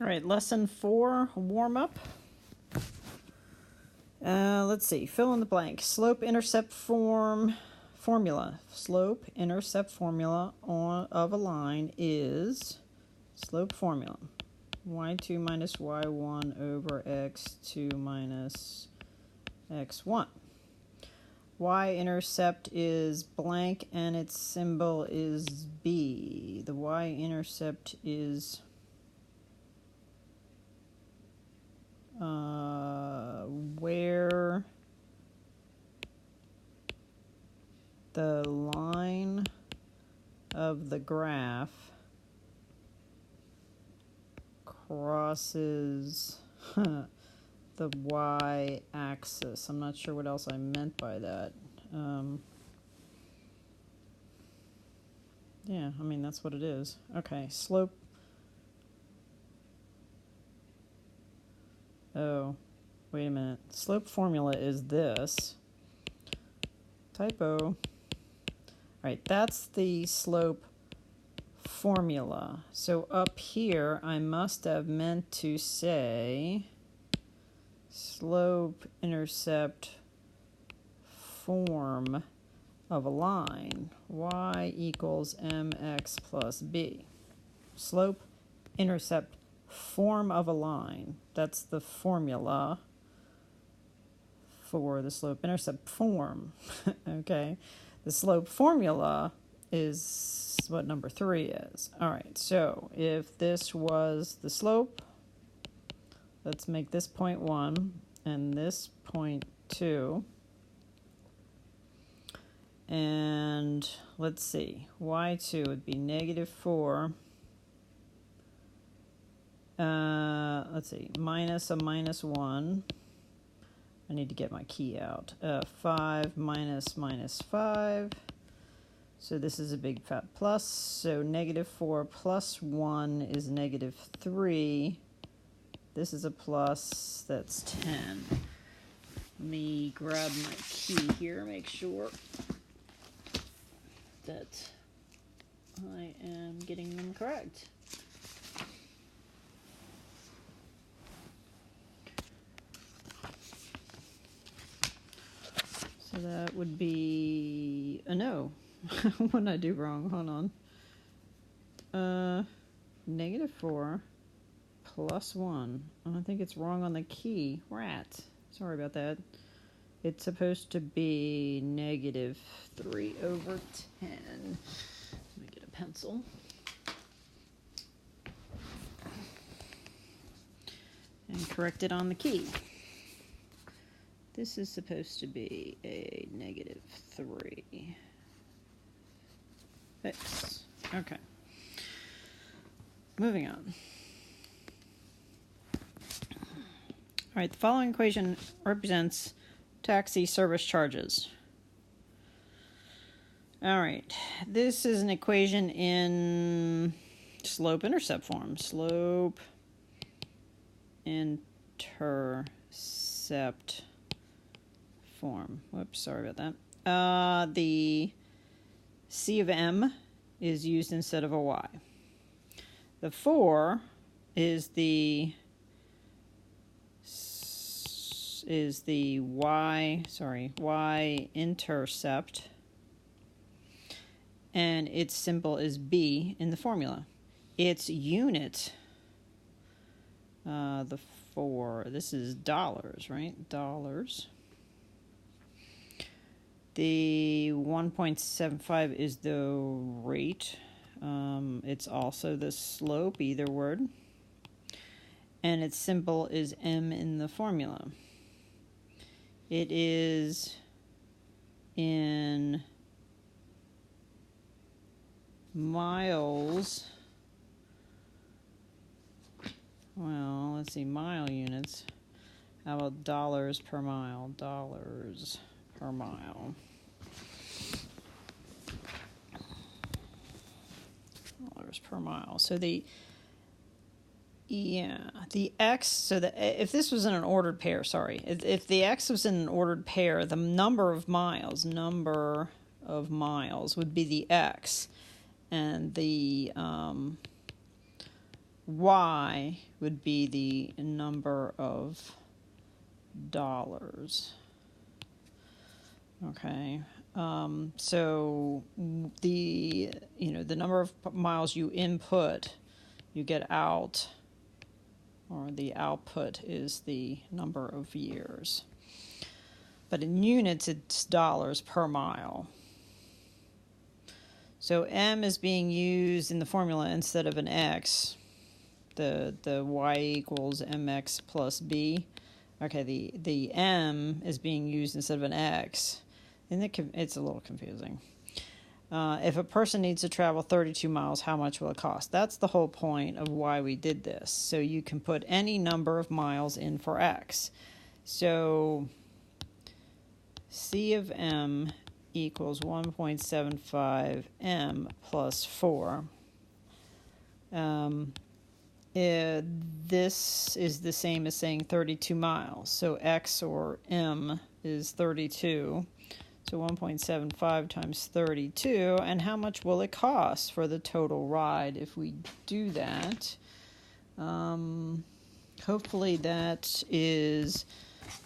All right, lesson 4, warm up. Let's see, fill in the blank. Slope-intercept formula. Slope-intercept formula of a line is slope formula. y2 minus y1 over x2 minus x1. Y-intercept is blank and its symbol is B. The y-intercept is where the line of the graph crosses the y-axis. I'm not sure what else I meant by that. Yeah, I mean, that's what it is. Okay, slope. Oh, wait a minute. Slope formula is this. Typo. All right, that's the slope formula. So up here, I must have meant to say slope-intercept form of a line. Y equals mx plus b. Slope-intercept form of a line. That's the formula for the slope-intercept form. Okay, the slope formula is what number 3 is. All right, so if this was the slope, let's make this point 1 and this point 2. And let's see, y2 would be negative 4. Let's see, minus a minus 1. I need to get my key out. 5 minus minus 5. So this is a big fat plus. So negative 4 plus 1 is negative 3. This is a plus. That's 10. Let me grab my key here, make sure that I am getting them correct. So that would be a no. What did I do wrong? Hold on. Negative 4 plus 1. I think it's wrong on the key. Rat. Sorry about that. It's supposed to be negative 3 over 10. Let me get a pencil. And correct it on the key. This is supposed to be a negative 3. Fix. Okay. Moving on. All right, the following equation represents taxi service charges. All right, this is an equation in slope-intercept form. Slope-intercept form. Whoops, sorry about that. The C of M is used instead of a Y. The 4 is the y-intercept, and its symbol is B in the formula. Its unit, the 4, this is dollars, right? Dollars. The 1.75 is the rate. It's also the slope, either word. And its symbol is M in the formula. It is in miles. Well, let's see, mile units. How about dollars per mile? Dollars per mile. Dollars per mile. So the x, so if this was in an ordered pair, if the x was in an ordered pair, the number of miles would be the x, and the y would be the number of dollars. Okay, so the number of miles you input, you get out, or the output is the number of years. But in units, it's dollars per mile. So M is being used in the formula instead of an X. The Y equals MX plus B. Okay, the M is being used instead of an X. And it's a little confusing. If a person needs to travel 32 miles, how much will it cost? That's the whole point of why we did this. So you can put any number of miles in for X. So C of M equals 1.75 M plus 4. This is the same as saying 32 miles. So X, or M, is 32. So 1.75 times 32. And how much will it cost for the total ride if we do that? Hopefully that is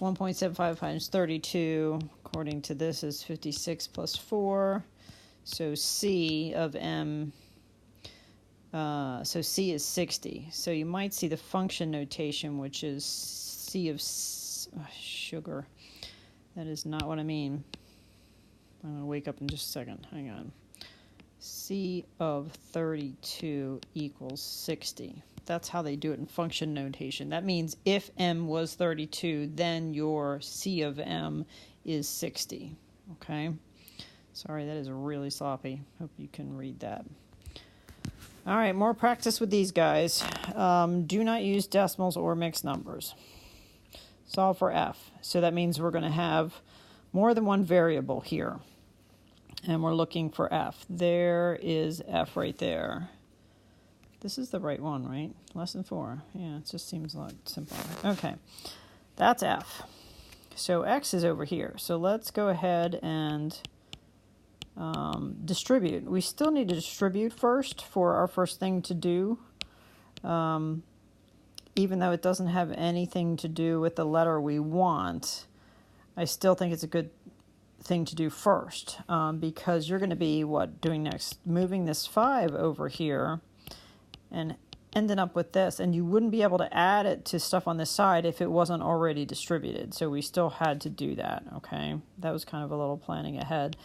1.75 times 32, according to this, is 56 plus 4. So C of M, so C is 60. So you might see the function notation, which is C of sugar. That is not what I mean. I'm going to wake up in just a second. Hang on. C of 32 equals 60. That's how they do it in function notation. That means if M was 32, then your C of M is 60. Okay? Sorry, that is really sloppy. Hope you can read that. All right, more practice with these guys. Do not use decimals or mixed numbers. Solve for F. So that means we're going to have more than one variable here. And we're looking for F. There is F right there. This is the right one, right? Lesson 4. Yeah, it just seems a lot simpler. Okay, that's F. So X is over here. So let's go ahead and distribute. We still need to distribute first for our first thing to do. Even though it doesn't have anything to do with the letter we want, I still think it's a good thing to do first, because you're going to be, doing next? Moving this 5 over here and ending up with this, and you wouldn't be able to add it to stuff on this side if it wasn't already distributed. So we still had to do that, okay? That was kind of a little planning ahead.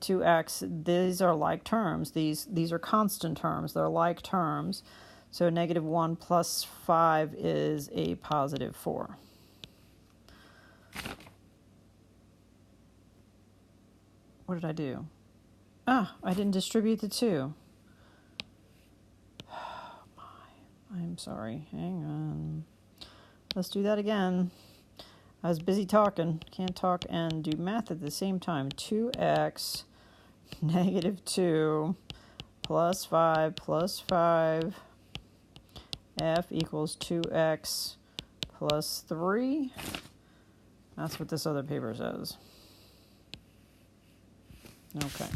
2x, these are like terms. These are constant terms. They're like terms. So negative 1 plus 5 is a positive 4. What did I do? I didn't distribute the 2. Oh my, I'm sorry. Hang on. Let's do that again. I was busy talking. Can't talk and do math at the same time. 2x negative 2 plus 5 plus 5. F equals 2x plus 3. That's what this other paper says. Okay.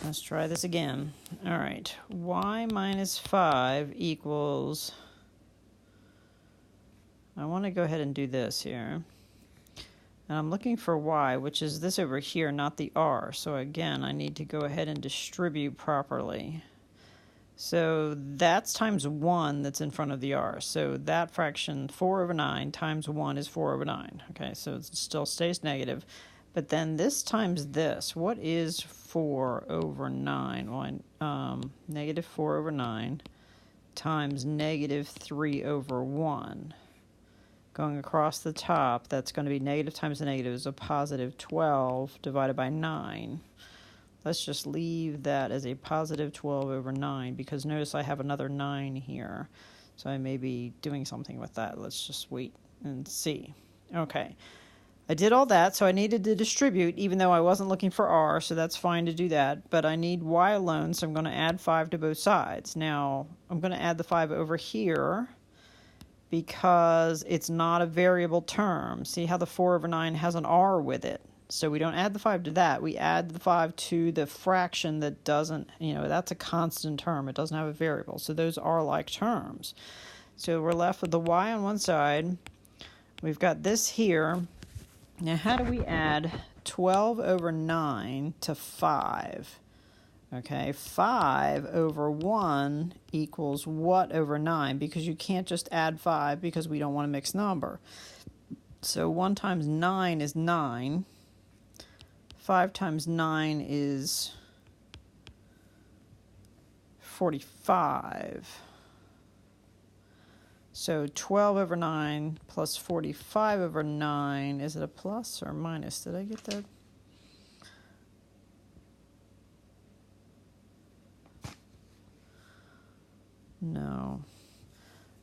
Let's try this again. All right. Y minus 5 equals... I want to go ahead and do this here. And I'm looking for y, which is this over here, not the r. So again, I need to go ahead and distribute properly. So that's times 1 that's in front of the r. So that fraction, 4 over 9 times 1 is 4 over 9. Okay, so it still stays negative. But then this times this. What is 4 over 9? Well, negative 4 over 9 times negative 3 over 1. Going across the top, that's going to be negative times the negative is a positive 12 divided by 9. Let's just leave that as a positive 12 over 9, because notice I have another 9 here. So I may be doing something with that. Let's just wait and see. Okay. I did all that, so I needed to distribute, even though I wasn't looking for r, so that's fine to do that. But I need y alone, so I'm going to add 5 to both sides. Now, I'm going to add the 5 over here, because it's not a variable term. See how the 4 over 9 has an r with it. So we don't add the 5 to that. We add the 5 to the fraction that doesn't, that's a constant term. It doesn't have a variable. So those are like terms. So we're left with the y on one side. We've got this here. Now how do we add 12 over 9 to 5? Okay, 5 over 1 equals what over 9? Because you can't just add 5 because we don't want a mixed number. So 1 times 9 is 9. 5 times 9 is 45. So 12 over 9 plus 45 over 9, is it a plus or minus? Did I get that? No.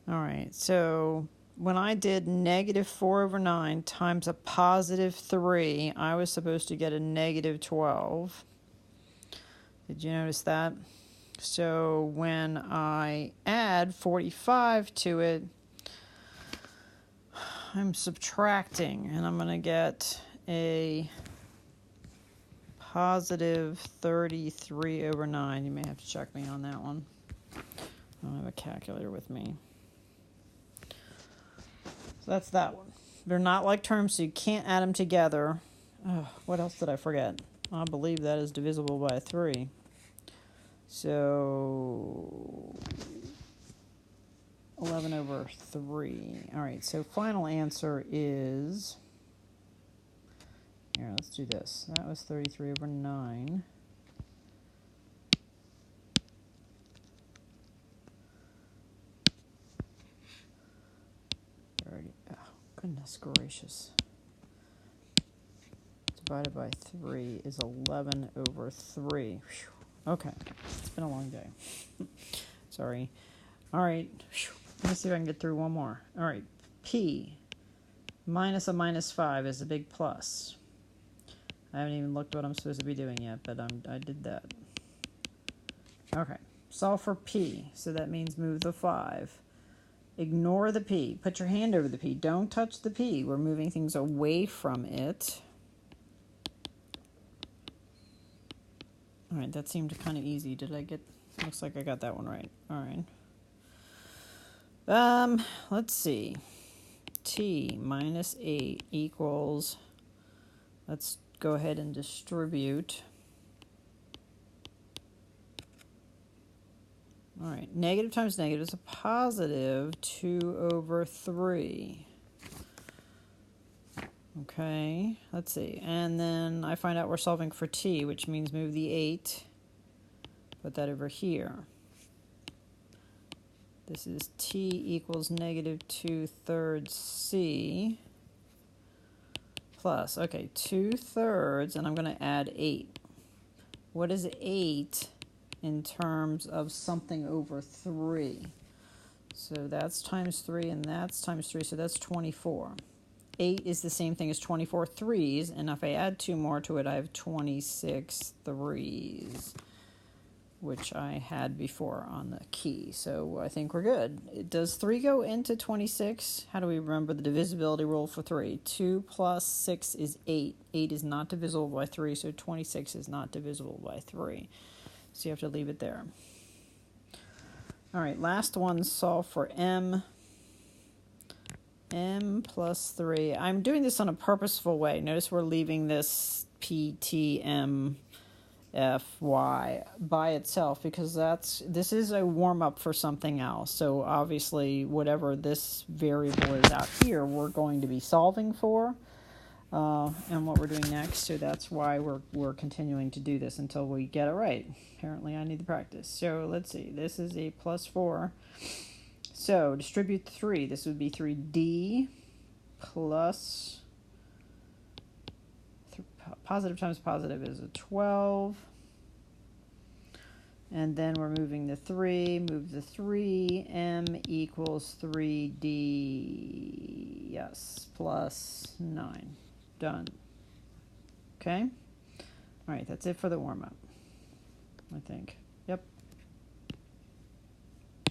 All right, so when I did negative 4 over 9 times a positive 3, I was supposed to get a negative 12. Did you notice that? So when I add 45 to it, I'm subtracting, and I'm going to get a positive 33 over 9. You may have to check me on that one. I don't have a calculator with me. So that's that one. They're not like terms, so you can't add them together. Oh, what else did I forget? I believe that is divisible by 3. So 11 over 3. All right, so final answer is, here, let's do this. That was 33 over 9. Oh, goodness gracious. Divided by 3 is 11 over 3. Whew. Okay, it's been a long day. Sorry. All right, let me see if I can get through one more. All right, P minus a minus 5 is a big plus. I haven't even looked what I'm supposed to be doing yet, but I did that. Okay, solve for P, so that means move the 5. Ignore the P. Put your hand over the P. Don't touch the P. We're moving things away from it. All right, that seemed kind of easy. Did I get, looks like I got that one right. All right. Let's see. T minus 8 equals, let's go ahead and distribute. All right, negative times negative is a positive 2 over 3. Okay, let's see. And then I find out we're solving for t, which means move the 8. Put that over here. This is t equals negative 2/3 c plus, okay, 2/3, and I'm going to add 8. What is 8 in terms of something over 3? So that's times 3, and that's times 3, so that's 24. 8 is the same thing as 24 threes, and if I add 2 more to it, I have 26 threes, which I had before on the key. So I think we're good. Does 3 go into 26? How do we remember the divisibility rule for 3? 2 plus 6 is 8. 8 is not divisible by 3, so 26 is not divisible by 3. So you have to leave it there. All right, last one, solve for m. M plus 3. I'm doing this on a purposeful way. Notice we're leaving this P, T, M, F, Y by itself because this is a warm-up for something else. So obviously whatever this variable is out here, we're going to be solving for and what we're doing next. So that's why we're continuing to do this until we get it right. Apparently I need the practice. So let's see. This is a plus 4. So distribute 3. This would be 3d plus positive times positive is a 12. And then we're moving the 3. Move the 3. M equals 3d, yes, plus 9. Done. Okay? All right, that's it for the warm-up, I think.